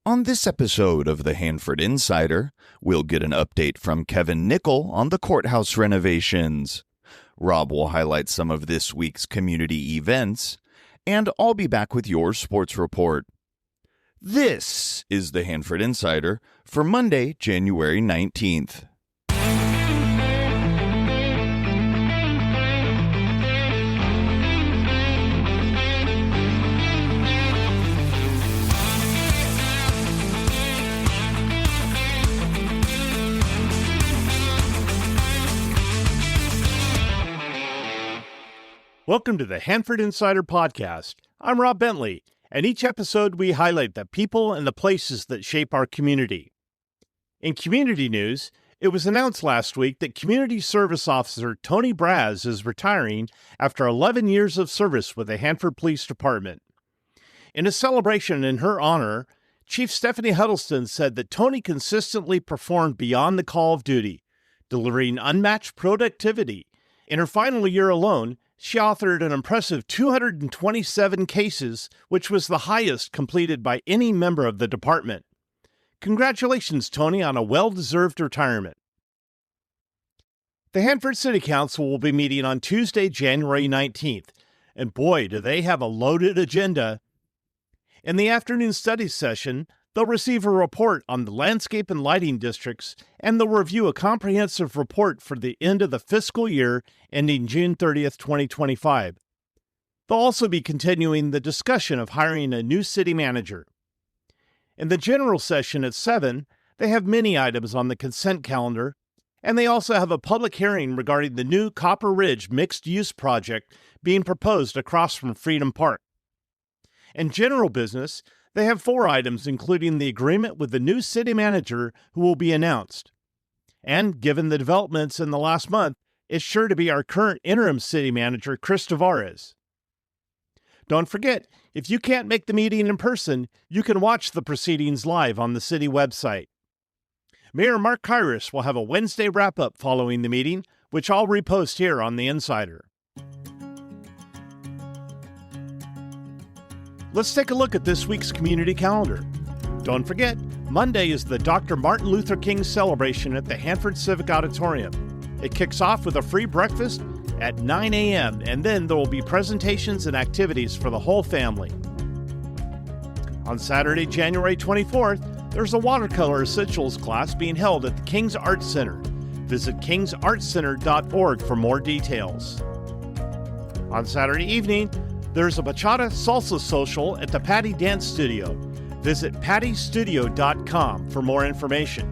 On this episode of the Hanford Insider, we'll get an update from Kevin Nickell on the courthouse renovations. Rob will highlight some of this week's community events, and I'll be back with your sports report. This is the Hanford Insider for Monday, January 19th. Welcome to the Hanford Insider Podcast. I'm Rob Bentley, and each episode we highlight the people and the places that shape our community. In community news, it was announced last week that Community Service Officer Tony Braz is retiring after 11 years of service with the Hanford Police Department. In a celebration in her honor, Chief Stephanie Huddleston said that Tony consistently performed beyond the call of duty, delivering unmatched productivity. In her final year alone, she authored an impressive 227 cases, which was the highest completed by any member of the department. Congratulations, Tony, on a well-deserved retirement. The Hanford City Council will be meeting on Tuesday, January 19th, and boy, do they have a loaded agenda. In the afternoon study session, they'll receive a report on the landscape and lighting districts, and they'll review a comprehensive report for the end of the fiscal year ending June 30th, 2025. They'll also be continuing the discussion of hiring a new city manager. In the general session at 7, they have many items on the consent calendar, and they also have a public hearing regarding the new Copper Ridge mixed-use project being proposed across from Freedom Park. In general business, they have 4 items, including the agreement with the new city manager who will be announced. And given the developments in the last month, it's sure to be our current interim city manager, Chris Tavares. Don't forget, if you can't make the meeting in person, you can watch the proceedings live on the city website. Mayor Mark Kyrus will have a Wednesday wrap-up following the meeting, which I'll repost here on the Insider. Let's take a look at this week's community calendar. Don't forget, Monday is the Dr. Martin Luther King celebration at the Hanford Civic Auditorium. It kicks off with a free breakfast at 9 a.m., and then there will be presentations and activities for the whole family. On Saturday, January 24th, there's a watercolor essentials class being held at the King's Art Center. Visit kingsartcenter.org for more details. On Saturday evening, there's a bachata salsa social at the Patty Dance Studio. Visit pattystudio.com for more information.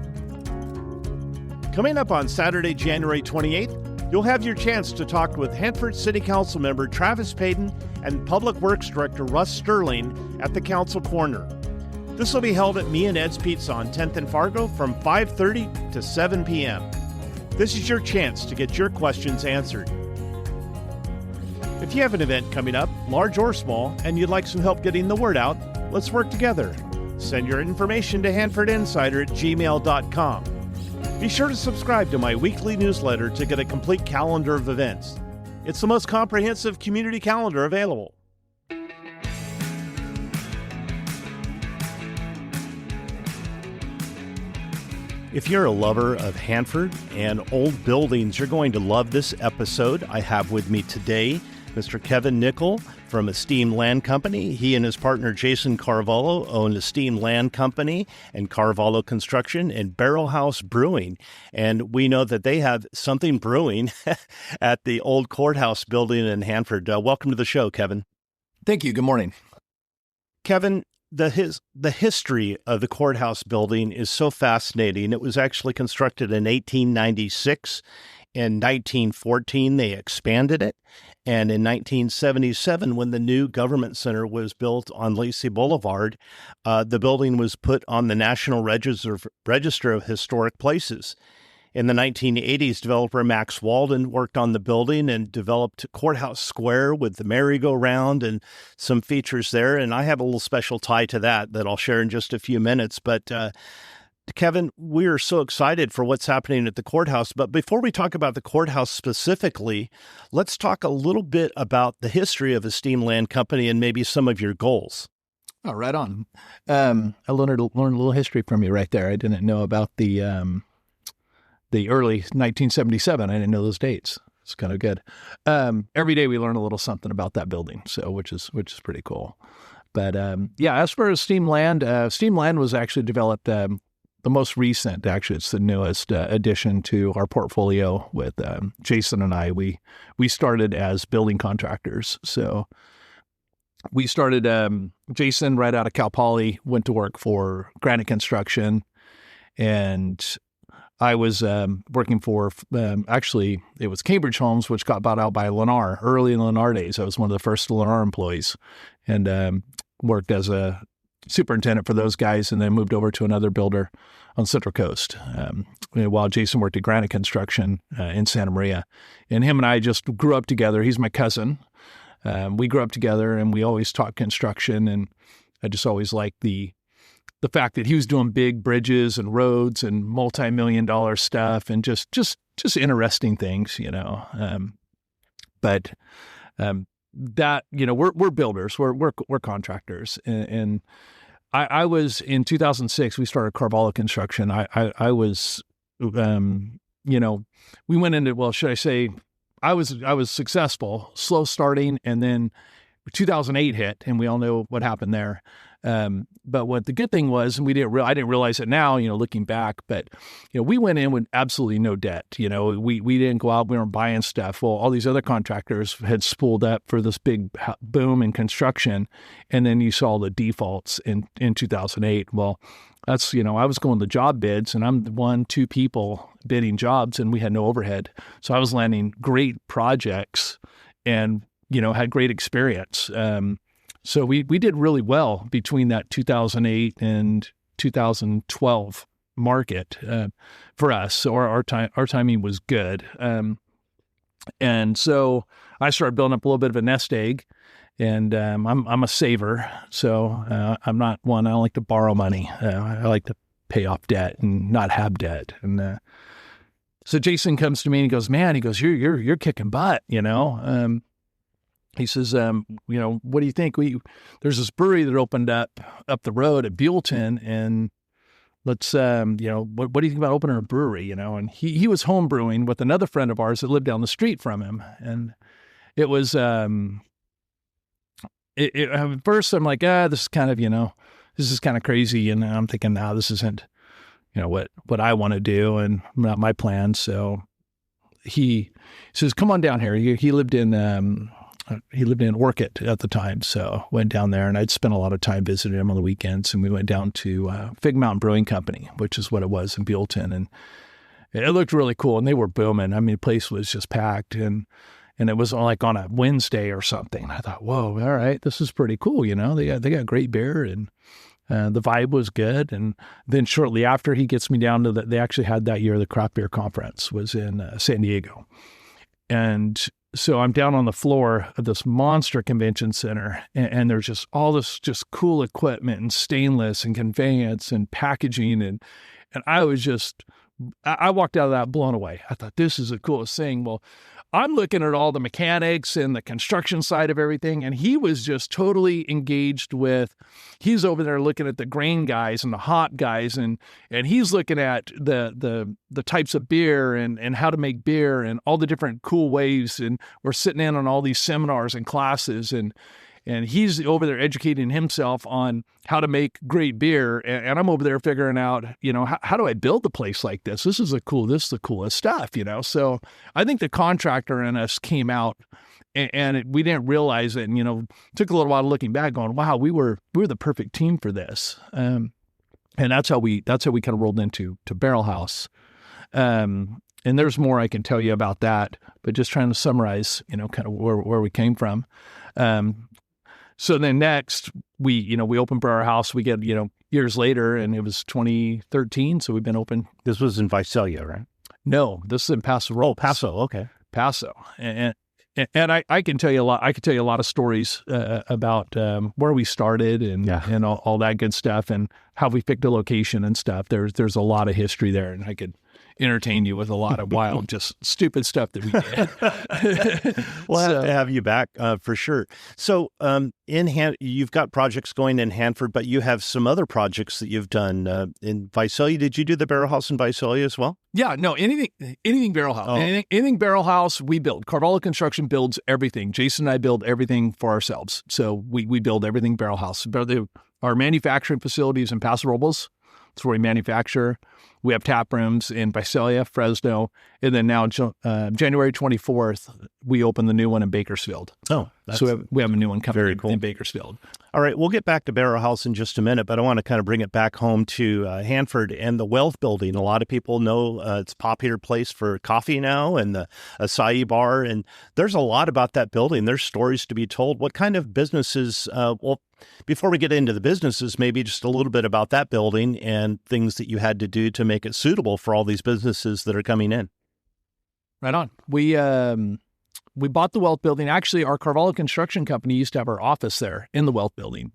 Coming up on Saturday, January 28th, you'll have your chance to talk with Hanford City Council member Travis Payton and Public Works Director Russ Sterling at the Council Corner. This will be held at Me and Ed's Pizza on 10th and Fargo from 5:30 to 7 p.m. This is your chance to get your questions answered. If you have an event coming up, large or small, and you'd like some help getting the word out, let's work together. Send your information to hanfordinsider@gmail.com. Be sure to subscribe to my weekly newsletter to get a complete calendar of events. It's the most comprehensive community calendar available. If you're a lover of Hanford and old buildings, you're going to love this episode. I have with me today Mr. Kevin Nickell from Esteemed Land Company. He and his partner Jason Carvalho own Esteemed Land Company and Carvalho Construction and BarrelHouse Brewing. And we know that they have something brewing at the old courthouse building in Hanford. Welcome to the show, Kevin. Thank you. Good morning. Kevin, the history of the courthouse building is so fascinating. It was actually constructed in 1896. In 1914, they expanded it. And in 1977, when the new government center was built on Lacey Boulevard, the building was put on the National Register of Historic Places. In the 1980s, developer Max Walden worked on the building and developed Courthouse Square with the merry-go-round and some features there. And I have a little special tie to that I'll share in just a few minutes. But Kevin, we are so excited for what's happening at the courthouse. But before we talk about the courthouse specifically, let's talk a little bit about the history of Esteemed Land Company and maybe some of your goals. Oh, right on. I learned a little history from you right there. I didn't know about the early 1977. I didn't know those dates. It's kind of good. Every day we learn a little something about that building, so which is pretty cool. But as far as Steam Land was actually developed. The most recent, actually, it's the newest addition to our portfolio with Jason and I. We started as building contractors. So we started, Jason right out of Cal Poly, went to work for Granite Construction. And I was working for, actually, it was Cambridge Homes, which got bought out by Lennar. Early in Lennar days, I was one of the first Lennar employees and worked as a superintendent for those guys, and then moved over to another builder on Central Coast while Jason worked at Granite Construction in Santa Maria. And him and I just grew up together. He's my cousin. We grew up together, and we always talked construction, and I just always liked the fact that he was doing big bridges and roads and multi-million-dollar stuff and just interesting things, But that, we're builders, we're contractors, and I was in 2006. We started Carvalho Construction. I was, we went into, well, should I say, I was successful, slow starting, and then 2008 hit, and we all know what happened there. But what the good thing was, and I didn't realize it now, looking back, but, we went in with absolutely no debt. We didn't go out, we weren't buying stuff. Well, all these other contractors had spooled up for this big boom in construction. And then you saw the defaults in 2008. Well, that's, I was going to job bids, and I'm 1-2 people bidding jobs, and we had no overhead. So I was landing great projects and, had great experience. So we did really well between that 2008 and 2012 market for us. So our timing was good. And so I started building up a little bit of a nest egg, and I'm a saver. So I'm not one, I don't like to borrow money. I like to pay off debt and not have debt. And so Jason comes to me and he goes, man, you're kicking butt, He says, what do you think? There's this brewery that opened up the road at Buellton, and let's, what do you think about opening a brewery? And he was home brewing with another friend of ours that lived down the street from him. And it was, at first I'm like, this is kind of, this is kind of crazy. And I'm thinking, no, this isn't, what I want to do and not my plan. So he says, come on down here. He lived in Orchid at the time, so went down there, and I'd spent a lot of time visiting him on the weekends, and we went down to Fig Mountain Brewing Company, which is what it was in Buellton, and it looked really cool, and they were booming. I mean, the place was just packed, and it was like on a Wednesday or something. I thought, whoa, all right, this is pretty cool, They got great beer, and the vibe was good. And then shortly after, he gets me down to they actually had that year, the craft beer conference was in San Diego, and so I'm down on the floor of this monster convention center, and there's just all this just cool equipment and stainless and conveyance and packaging. And I walked out of that blown away. I thought, this is the coolest thing. Well, I'm looking at all the mechanics and the construction side of everything, and he was just totally engaged he's over there looking at the grain guys and the hop guys, and he's looking at the types of beer and how to make beer and all the different cool ways, and we're sitting in on all these seminars and classes, and he's over there educating himself on how to make great beer. And I'm over there figuring out, how do I build a place like this? This is the coolest stuff, So I think the contractor in us came out, and we didn't realize it. And, took a little while looking back going, wow, we were the perfect team for this. And that's how we kind of rolled into BarrelHouse. And there's more I can tell you about that, but just trying to summarize, kind of where we came from. So then next we opened BarrelHouse. We get, years later, and it was 2013. So we've been open. This was in Visalia, right? No, this is in Paso. Oh, Paso. Okay. Paso. And I can tell you a lot. I could tell you a lot of stories about where we started and all that good stuff, and how we picked a location and stuff. There's a lot of history there, and I could entertain you with a lot of wild, just stupid stuff that we did. We'll have to have you back for sure. So you've got projects going in Hanford, but you have some other projects that you've done in Visalia. Did you do the BarrelHouse in Visalia as well? Yeah, no, anything BarrelHouse. Oh. Anything BarrelHouse, we build. Carvalho Construction builds everything. Jason and I build everything for ourselves. So we build everything BarrelHouse. Our manufacturing facilities in Paso Robles, that's where we manufacture. We have tap rooms in Visalia, Fresno, and then now January 24th, we open the new one in Bakersfield. Oh, so we have a new one coming cool. in Bakersfield. All right, we'll get back to BarrelHouse in just a minute, but I want to kind of bring it back home to Hanford and the Wealth Building. A lot of people know it's a popular place for coffee now and the acai bar, and there's a lot about that building. There's stories to be told. What kind of businesses, before we get into the businesses, maybe just a little bit about that building and things that you had to do to make it suitable for all these businesses that are coming in. Right on. We bought the Wealth Building. Actually, our Carvalho Construction Company used to have our office there in the Wealth Building.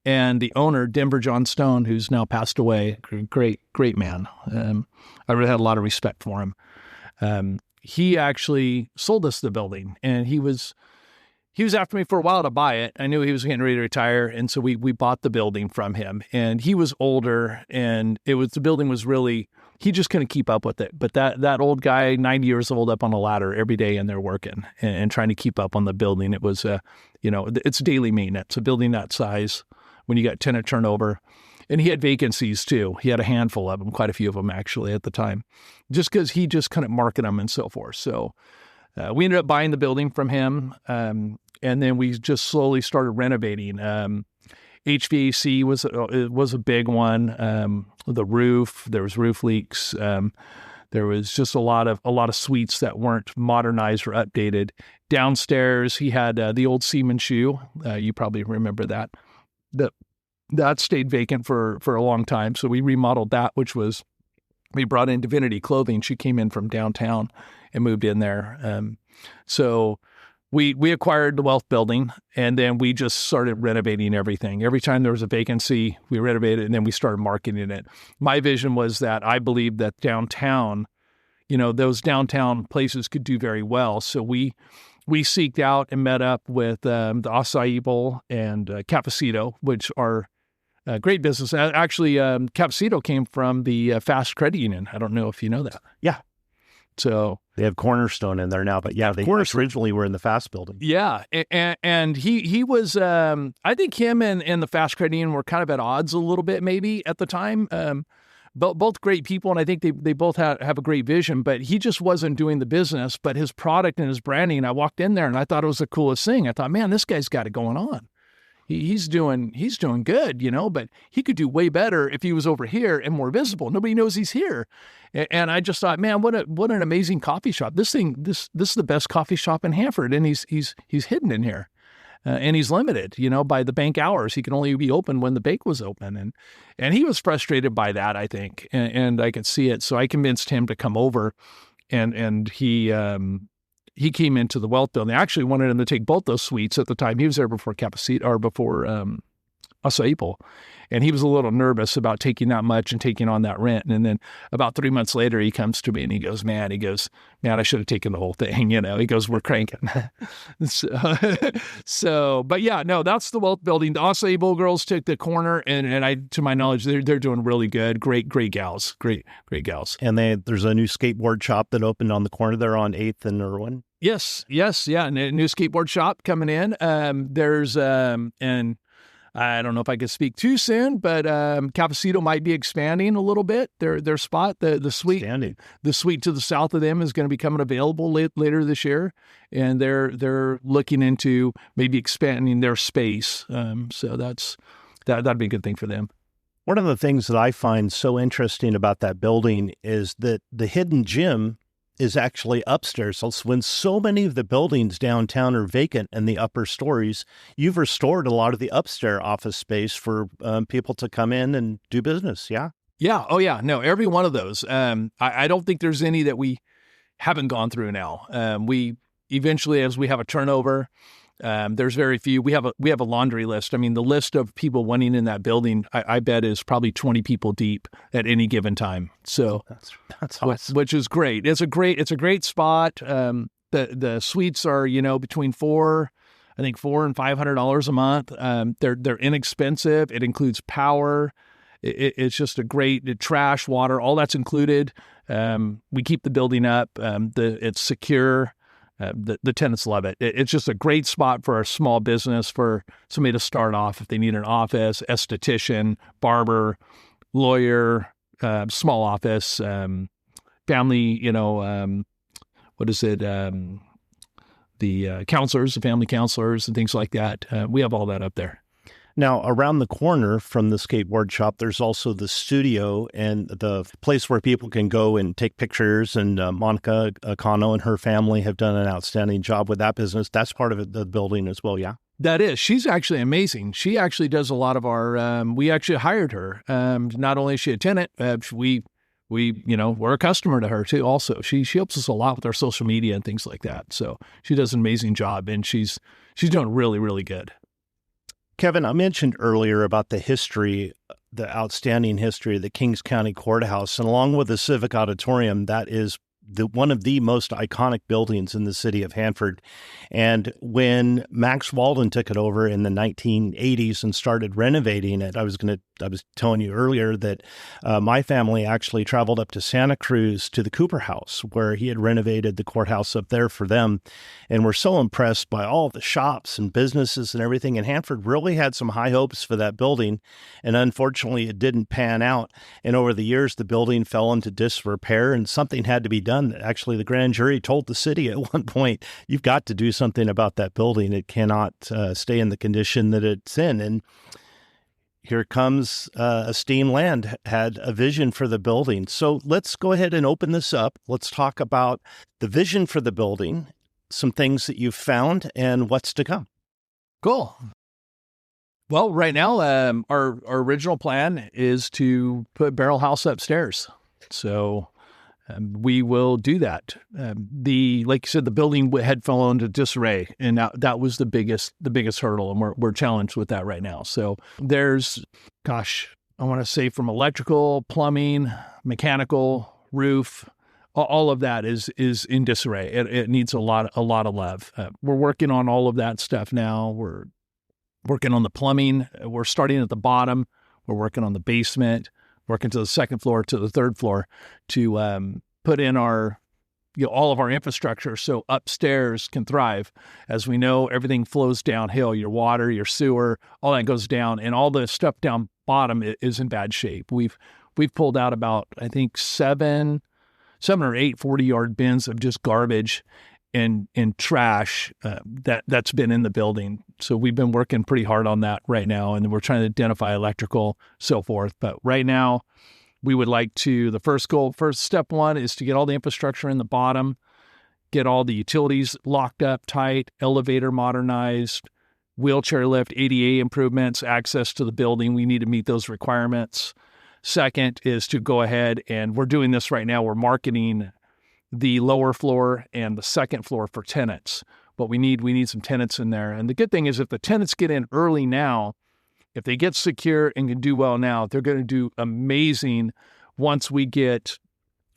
And the owner, Denver John Stone, who's now passed away, great man. I really had a lot of respect for him. He actually sold us the building, and he was after me for a while to buy it. I knew he was getting ready to retire, and so we bought the building from him. And he was older, and the building was really, he just couldn't keep up with it. But that old guy, 90 years old, up on a ladder every day, and they're working and trying to keep up on the building. It was, it's daily maintenance. A building that size, when you got tenant turnover, and he had vacancies too. He had a handful of them, quite a few of them actually at the time, just because he just couldn't market them and so forth. So we ended up buying the building from him, and then we just slowly started renovating. HVAC was a big one. The roof, there was roof leaks. There was just a lot of suites that weren't modernized or updated. Downstairs, he had the old Seaman shoe. You probably remember that. That stayed vacant for a long time. So we remodeled that, we brought in Divinity Clothing. She came in from downtown and moved in there. So we acquired the Wealth Building, and then we just started renovating everything. Every time there was a vacancy, we renovated, and then we started marketing it. My vision was that I believed that downtown, those downtown places could do very well. So we seeked out and met up with the Acai Bowl and Cafecito, which are great business. Actually, Cafecito came from the Fast Credit Union. I don't know if you know that. Yeah. So they have Cornerstone in there now, but yeah, they originally were in the Fast Building. Yeah, and he was, I think him and the Fast Credit Union were kind of at odds a little bit maybe at the time. Both great people, and I think they both have a great vision, but he just wasn't doing the business. But his product and his branding, I walked in there and I thought it was the coolest thing. I thought, man, this guy's got it going on. He's doing good, but he could do way better if he was over here and more visible. Nobody knows he's here. And I just thought, man, what an amazing coffee shop. This is the best coffee shop in Hanford, and he's hidden in here. And he's limited, by the bank hours. He can only be open when the bank was open. And he was frustrated by that, I think. And I could see it. So I convinced him to come over, and he came into the Wealth Building. I actually wanted him to take both those suites at the time. He was there before Cafecito, or before Acai Bowl. And he was a little nervous about taking that much and taking on that rent. And then about 3 months later, he comes to me and he goes, man, I should have taken the whole thing. He goes, we're cranking. So, but yeah, no, that's the Wealth Building. The Acai Bowl girls took the corner, and I, to my knowledge, they're doing really good. Great gals. Great gals. And there's a new skateboard shop that opened on the corner there on 8th and Irwin. Yes. Yeah. And a new skateboard shop coming in. There's, and I don't know if I could speak too soon, but Cafecito might be expanding a little bit. Their spot, the suite to the south of them is going to be coming available later this year, and they're looking into maybe expanding their space. So that'd be a good thing for them. One of the things that I find so interesting about that building is that the hidden gem is actually upstairs. So when so many of the buildings downtown are vacant in the upper stories, you've restored a lot of the upstairs office space for people to come in and do business. Yeah. Yeah. Oh, yeah. No, every one of those. I don't think there's any that we haven't gone through now. We eventually, as we have a turnover, There's very few. We have a laundry list. I mean, the list of people wanting in that building, I bet is probably 20 people deep at any given time. So that's awesome. which is great. It's a great spot. The suites are, between $400 and $500 a month. They're inexpensive. It includes power. It's just a great trash, water, all that's included. We keep the building up. It's secure. The tenants love it. It's just a great spot for a small business, for somebody to start off if they need an office, esthetician, barber, lawyer, small office, family, what is it? The counselors, the family counselors and things like that. We have all that up there. Now, around the corner from the skateboard shop, there's also the studio and the place where people can go and take pictures. And Monica Cano and her family have done an outstanding job with that business. That's part of the building as well, yeah? That is. She's actually amazing. She actually does a lot of our, we actually hired her. Not only is she a tenant, we're a customer to her too also. She helps us a lot with our social media and things like that. So she does an amazing job, and she's doing really, really good. Kevin, I mentioned earlier about the history, the outstanding history of the Kings County Courthouse, and along with the Civic Auditorium, that is one of the most iconic buildings in the city of Hanford. And when Max Walden took it over in the 1980s and started renovating it, I was telling you earlier that my family actually traveled up to Santa Cruz to the Cooper House, where he had renovated the courthouse up there for them. And we're so impressed by all the shops and businesses and everything. And Hanford really had some high hopes for that building. And unfortunately, it didn't pan out. And over the years, the building fell into disrepair, and something had to be done. Actually, the grand jury told the city at one point, you've got to do something about that building. It cannot stay in the condition that it's in. And here comes Esteem Land had a vision for the building. So let's go ahead and open this up. Let's talk about the vision for the building, some things that you've found, and what's to come. Cool. Well, right now, our original plan is to put BarrelHouse upstairs. So we will do that. Like you said, the building had fallen into disarray, and that was the biggest hurdle, and we're challenged with that right now. So there's, I want to say from electrical, plumbing, mechanical, roof, all of that is in disarray. It needs a lot of love. We're working on all of that stuff now. We're working on the plumbing. We're starting at the bottom. We're working on the basement, working to the second floor, to the third floor, to put in our, all of our infrastructure so upstairs can thrive. As we know, everything flows downhill. Your water, your sewer, all that goes down, and all the stuff down bottom is in bad shape. We've pulled out about, I think, seven or eight 40-yard bins of just garbage and trash that's been in the building. So we've been working pretty hard on that right now, and we're trying to identify electrical, so forth. But right now, we would like to, first step one is to get all the infrastructure in the bottom, get all the utilities locked up tight, elevator modernized, wheelchair lift, ADA improvements, access to the building. We need to meet those requirements. Second is to go ahead, and we're doing this right now. We're marketing the lower floor and the second floor for tenants, but we need some tenants in there. And the good thing is, if the tenants get in early now, if they get secure and can do well now, they're going to do amazing once we get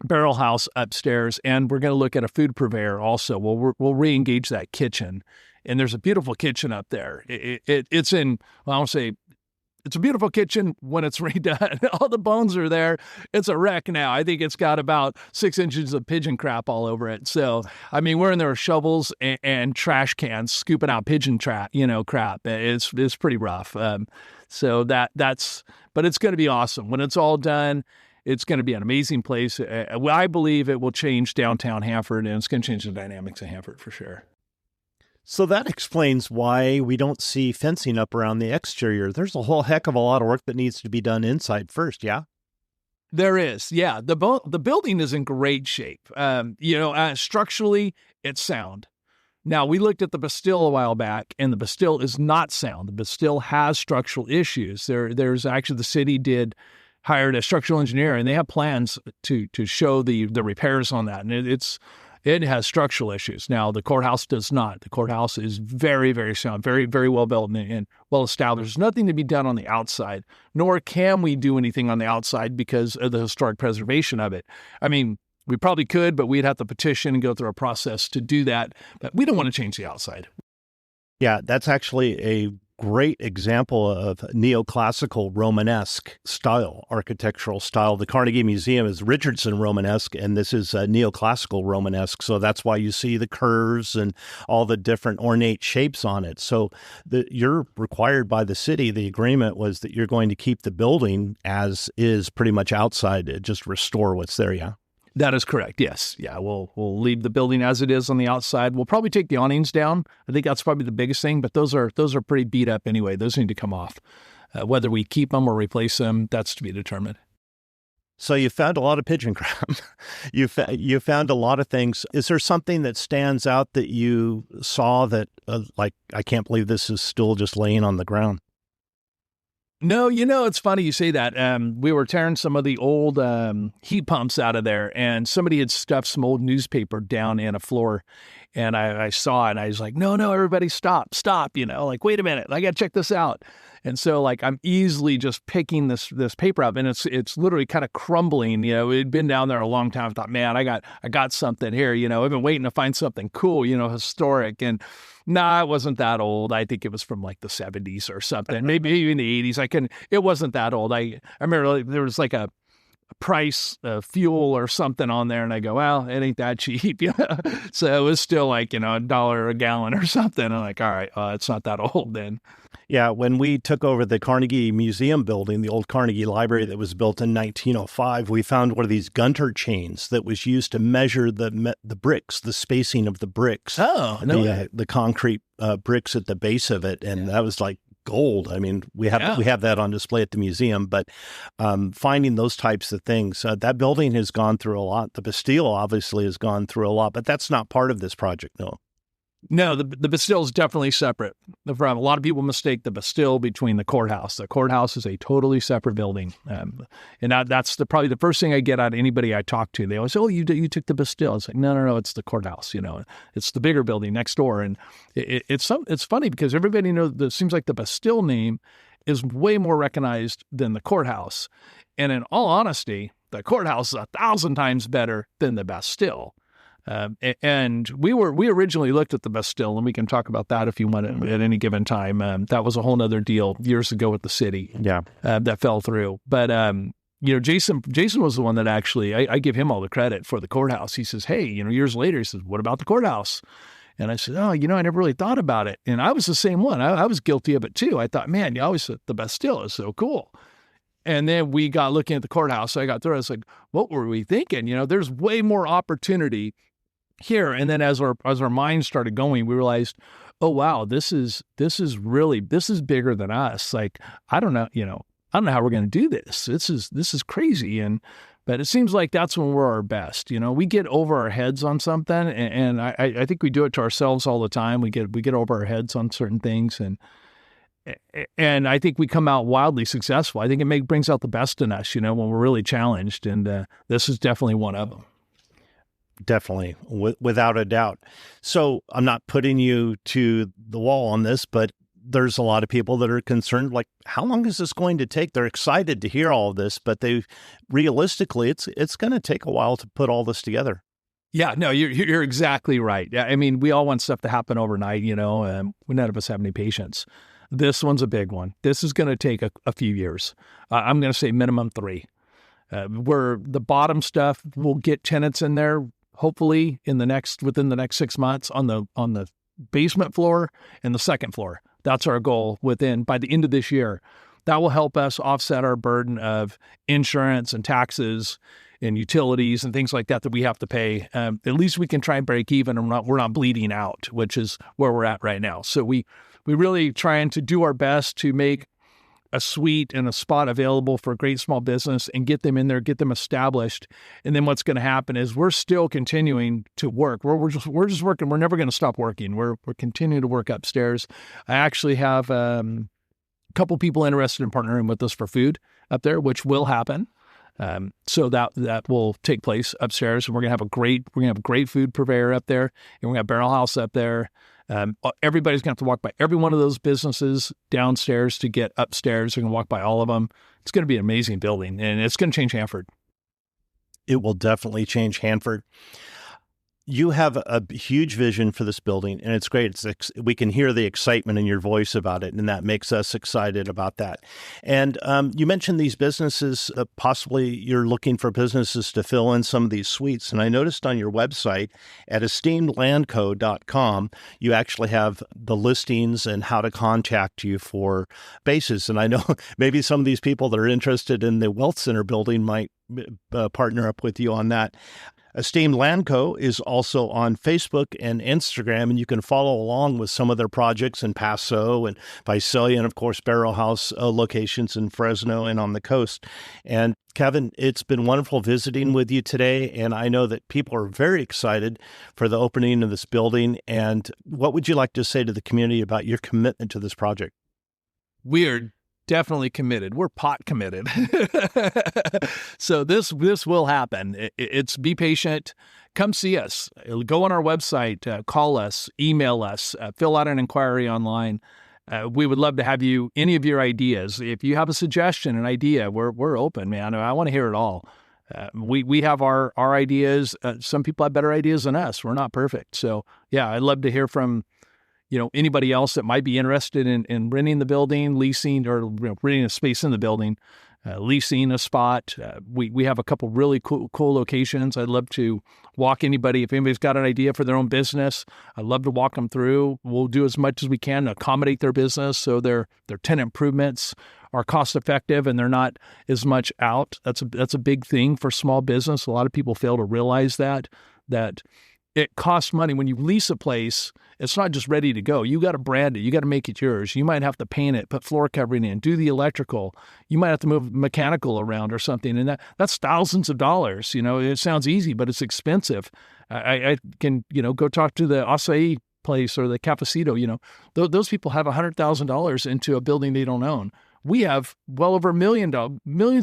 BarrelHouse upstairs. And we're going to look at a food purveyor also. We'll re-engage that kitchen. And there's a beautiful kitchen up there. It's in, well, I won't say, it's a beautiful kitchen when it's redone. All the bones are there. It's a wreck now. I think it's got about 6 inches of pigeon crap all over it. So, I mean, we're in there with shovels and trash cans scooping out pigeon crap. It's pretty rough. So that's, but it's going to be awesome. When it's all done, it's going to be an amazing place. I believe it will change downtown Hanford, and it's going to change the dynamics of Hanford for sure. So that explains why we don't see fencing up around the exterior. There's a whole heck of a lot of work that needs to be done inside first, yeah? There is, yeah. The building is in great shape. Structurally, it's sound. Now, we looked at the Bastille a while back, and the Bastille is not sound. The Bastille has structural issues. There's actually, the city hired a structural engineer, and they have plans to show the repairs on that. And It has structural issues. Now, the courthouse does not. The courthouse is very, very sound, very, very well built and well established. There's nothing to be done on the outside, nor can we do anything on the outside because of the historic preservation of it. I mean, we probably could, but we'd have to petition and go through a process to do that. But we don't want to change the outside. Yeah, that's actually a great example of neoclassical Romanesque style, architectural style. The Carnegie Museum is Richardson Romanesque, and this is neoclassical Romanesque. So that's why you see the curves and all the different ornate shapes on it. So you're required by the city. The agreement was that you're going to keep the building as is pretty much outside, just restore what's there, yeah? That is correct. Yes. Yeah. We'll leave the building as it is on the outside. We'll probably take the awnings down. I think that's probably the biggest thing, but those are pretty beat up anyway. Those need to come off. Whether we keep them or replace them, that's to be determined. So you found a lot of pigeon crab. You found a lot of things. Is there something that stands out that you saw that like, I can't believe this is still just laying on the ground? No, it's funny you say that. We were tearing some of the old heat pumps out of there, and somebody had stuffed some old newspaper down in a floor, and I saw it, and I was like, no, everybody stop, like, wait a minute, I got to check this out. And so, like, I'm easily just picking this paper up, and it's literally kind of crumbling. It'd been down there a long time. I thought, man, I got something here. I've been waiting to find something cool, historic. And nah, it wasn't that old. I think it was from like the 70s or something, maybe even the 80s. It wasn't that old. I remember there was like a price fuel or something on there, and I go, well, it ain't that cheap. So it was still like, $1 a gallon or something. I'm like, all right, it's not that old then. Yeah, when we took over the Carnegie Museum building, the old Carnegie Library that was built in 1905, we found one of these Gunter chains that was used to measure the bricks, the spacing of the bricks. Oh, no. The concrete bricks at the base of it, and that was like gold. I mean, we have that on display at the museum, but finding those types of things, that building has gone through a lot. The Bastille obviously has gone through a lot, but that's not part of this project, no. No, the Bastille is definitely separate. A lot of people mistake the Bastille between the courthouse. The courthouse is a totally separate building. And that's probably the first thing I get out of anybody I talk to. They always say, oh, you took the Bastille. It's like, no, it's the courthouse. It's the bigger building next door. And it's funny because everybody knows it seems like the Bastille name is way more recognized than the courthouse. And in all honesty, the courthouse is 1,000 times better than the Bastille. And we originally looked at the Bastille, and we can talk about that if you want at any given time. That was a whole nother deal years ago with the city. Yeah. That fell through. But, Jason was the one that actually, I give him all the credit for the courthouse. He says, hey, years later, he says, what about the courthouse? And I said, oh, I never really thought about it. And I was the same one. I was guilty of it too. I thought, man, you always said the Bastille is so cool. And then we got looking at the courthouse. So I got through. I was like, what were we thinking? There's way more opportunity here. And then as our minds started going, we realized, oh wow, this is bigger than us. Like, I don't know how we're going to do this. This is crazy. But it seems like that's when we're our best. We get over our heads on something, and I think we do it to ourselves all the time. We get over our heads on certain things, and I think we come out wildly successful. I think it brings out the best in us, when we're really challenged, and this is definitely one of them. Definitely, without a doubt. So I'm not putting you to the wall on this, but there's a lot of people that are concerned, like, how long is this going to take? They're excited to hear all of this, but realistically, it's going to take a while to put all this together. Yeah, no, you're exactly right. Yeah, I mean, we all want stuff to happen overnight, none of us have any patience. This one's a big one. This is going to take a few years. I'm going to say minimum 3. Where the bottom stuff, we'll get tenants in there, hopefully within the next 6 months on the basement floor and the second floor. That's our goal by the end of this year. That will help us offset our burden of insurance and taxes and utilities and things like that we have to pay. At least we can try and break even, and we're not bleeding out, which is where we're at right now. So we really trying to do our best to make a suite and a spot available for a great small business and get them in there, get them established. And then what's going to happen is we're still continuing to work. We're just working. We're never going to stop working. We're continuing to work upstairs. I actually have a couple people interested in partnering with us for food up there, which will happen. So that will take place upstairs, and we're gonna have a great food purveyor up there, and we're gonna have BarrelHouse up there. Everybody's gonna have to walk by every one of those businesses downstairs to get upstairs. They're gonna walk by all of them. It's gonna be an amazing building, and it's gonna change Hanford. It will definitely change Hanford. You have a huge vision for this building, and it's great. We can hear the excitement in your voice about it, and that makes us excited about that. And you mentioned these businesses, possibly you're looking for businesses to fill in some of these suites. And I noticed on your website at esteemedlandco.com, you actually have the listings and how to contact you for bases. And I know maybe some of these people that are interested in the Wealth Center building might partner up with you on that. Esteemed Land Co. is also on Facebook and Instagram, and you can follow along with some of their projects in Paso and Visalia, and of course, BarrelHouse locations in Fresno and on the coast. And Kevin, it's been wonderful visiting with you today, and I know that people are very excited for the opening of this building. And what would you like to say to the community about your commitment to this project? We are definitely committed. We're pot committed. So this will happen. It's be patient. Come see us. Go on our website, call us, email us, fill out an inquiry online. We would love to have any of your ideas. If you have a suggestion, an idea, we're open, man. I want to hear it all. We have our ideas. Some people have better ideas than us. We're not perfect. So yeah, I'd love to hear from anybody else that might be interested in renting the building, leasing, or renting a space in the building, leasing a spot. We have a couple really cool locations. I'd love to walk anybody. If anybody's got an idea for their own business, I'd love to walk them through. We'll do as much as we can to accommodate their business so their tenant improvements are cost effective and they're not as much out. That's a big thing for small business. A lot of people fail to realize that it costs money. When you lease a place, it's not just ready to go. You got to brand it. You got to make it yours. You might have to paint it, put floor covering in, do the electrical. You might have to move mechanical around or something. And that's thousands of dollars. It sounds easy, but it's expensive. I can, go talk to the acai place or the cafecito. Those people have $100,000 into a building they don't own. We have well over millions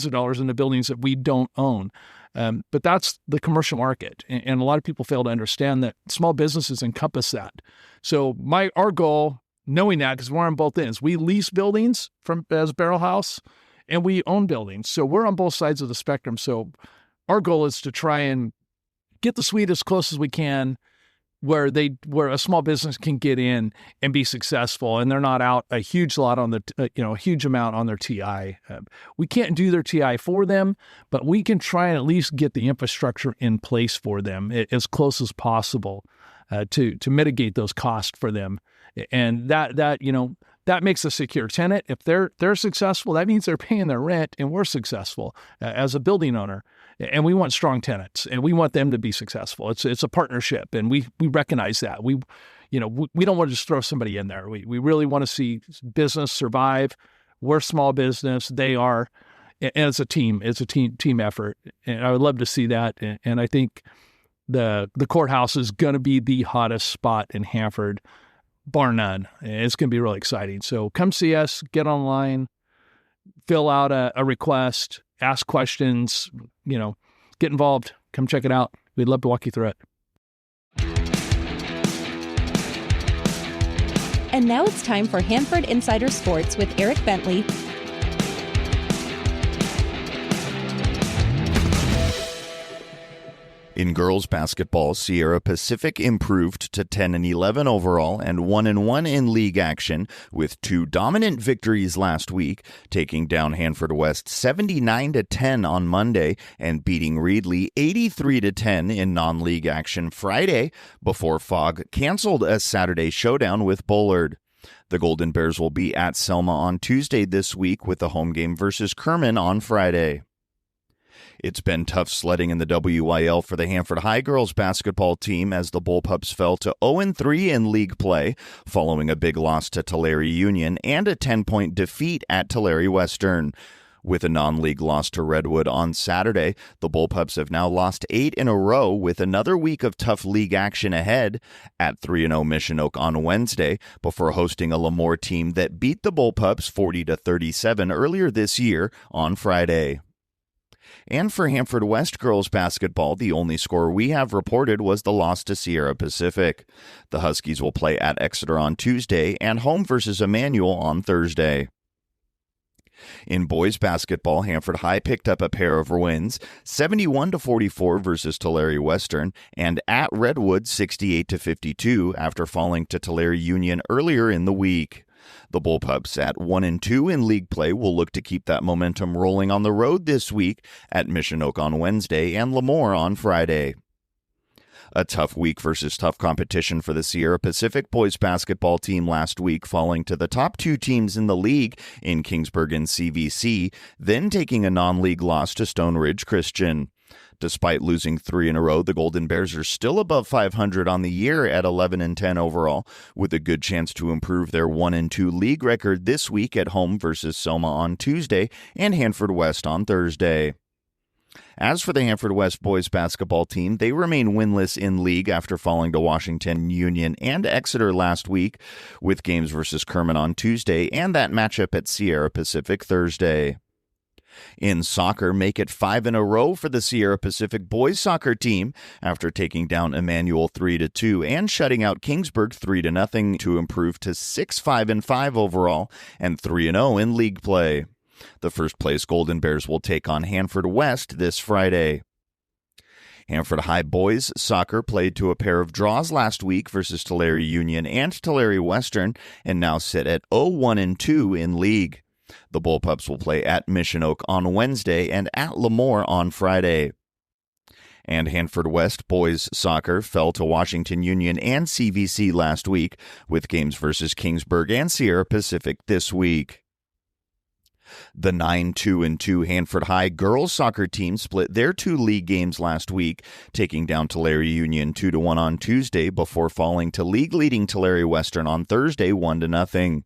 of dollars into buildings that we don't own. But that's the commercial market. And a lot of people fail to understand that small businesses encompass that. So our goal, knowing that, because we're on both ends, we lease buildings as BarrelHouse and we own buildings. So we're on both sides of the spectrum. So our goal is to try and get the suite as close as we can where a small business can get in and be successful, and they're not out a huge amount on their TI. We can't do their TI for them, but we can try and at least get the infrastructure in place for them as close as possible to mitigate those costs for them. And that makes a secure tenant. If they're successful, that means they're paying their rent, and we're successful as a building owner. And we want strong tenants, and we want them to be successful. It's a partnership, and we recognize that. We don't want to just throw somebody in there. We really want to see business survive. We're small business. They are, and it's a team. It's a team effort, and I would love to see that. And I think the courthouse is going to be the hottest spot in Hanford, bar none. It's going to be really exciting. So come see us, get online, fill out a request, ask questions, get involved, come check it out. We'd love to walk you through it. And now it's time for Hanford Insider Sports with Eric Bentley. In girls basketball, Sierra Pacific improved to 10-11 overall and 1-1 in league action with two dominant victories last week, taking down Hanford West 79-10 on Monday and beating Reedley 83-10 in non-league action Friday before Fogg canceled a Saturday showdown with Bullard. The Golden Bears will be at Selma on Tuesday this week with a home game versus Kerman on Friday. It's been tough sledding in the WYL for the Hanford High girls basketball team as the Bullpups fell to 0-3 in league play, following a big loss to Tulare Union and a 10-point defeat at Tulare Western. With a non-league loss to Redwood on Saturday, the Bullpups have now lost 8 in a row with another week of tough league action ahead at 3-0 Mission Oak on Wednesday before hosting a Lemoore team that beat the Bullpups 40-37 earlier this year on Friday. And for Hanford West girls basketball, the only score we have reported was the loss to Sierra Pacific. The Huskies will play at Exeter on Tuesday and home versus Emmanuel on Thursday. In boys basketball, Hanford High picked up a pair of wins, 71-44 versus Tulare Western, and at Redwood 68-52 after falling to Tulare Union earlier in the week. The Bullpups at 1-2 in league play will look to keep that momentum rolling on the road this week at Mission Oak on Wednesday and Lemoore on Friday. A tough week versus tough competition for the Sierra Pacific boys basketball team last week, falling to the top two teams in the league in Kingsburg and CVC, then taking a non-league loss to Stone Ridge Christian. Despite losing 3 in a row, the Golden Bears are still above 500 on the year at 11-10 overall, with a good chance to improve their 1-2 league record this week at home versus Soma on Tuesday and Hanford West on Thursday. As for the Hanford West boys basketball team, they remain winless in league after falling to Washington Union and Exeter last week, with games versus Kerman on Tuesday and that matchup at Sierra Pacific Thursday. In soccer, make it 5 in a row for the Sierra Pacific boys soccer team after taking down Emmanuel 3-2 and shutting out Kingsburg 3-0 to improve to 6-5-5 overall and 3-0 in league play. The first place Golden Bears will take on Hanford West this Friday. Hanford High boys soccer played to a pair of draws last week versus Tulare Union and Tulare Western and now sit at 0-1-2 in league. The Bullpups will play at Mission Oak on Wednesday and at Lemoore on Friday. And Hanford West boys soccer fell to Washington Union and CVC last week, with games versus Kingsburg and Sierra Pacific this week. The 9-2-2 Hanford High girls soccer team split their 2 league games last week, taking down Tulare Union 2-1 on Tuesday before falling to league-leading Tulare Western on Thursday 1-0.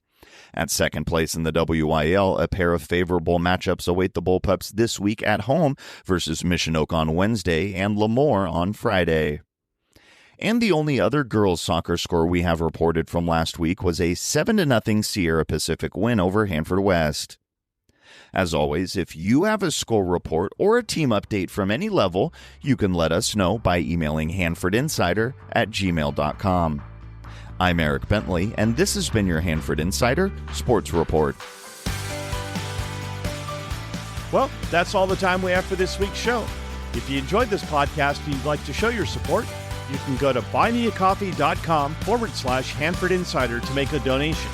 At second place in the WIL, a pair of favorable matchups await the Bullpups this week at home versus Mission Oak on Wednesday and Lemoore on Friday. And the only other girls soccer score we have reported from last week was a 7-0 Sierra Pacific win over Hanford West. As always, if you have a score report or a team update from any level, you can let us know by emailing hanfordinsider@gmail.com. I'm Eric Bentley, and this has been your Hanford Insider Sports Report. Well, that's all the time we have for this week's show. If you enjoyed this podcast and you'd like to show your support, you can go to buymeacoffee.com/Hanford Insider to make a donation.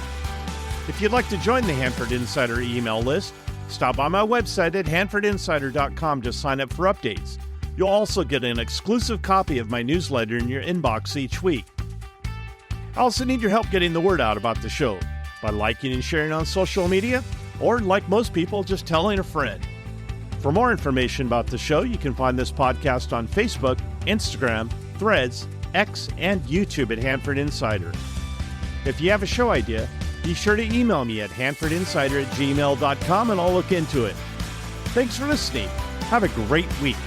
If you'd like to join the Hanford Insider email list, stop by my website at hanfordinsider.com to sign up for updates. You'll also get an exclusive copy of my newsletter in your inbox each week. I also need your help getting the word out about the show by liking and sharing on social media, or like most people, just telling a friend. For more information about the show, you can find this podcast on Facebook, Instagram, Threads, X, and YouTube at Hanford Insider. If you have a show idea, be sure to email me at hanfordinsider@gmail.com and I'll look into it. Thanks for listening. Have a great week.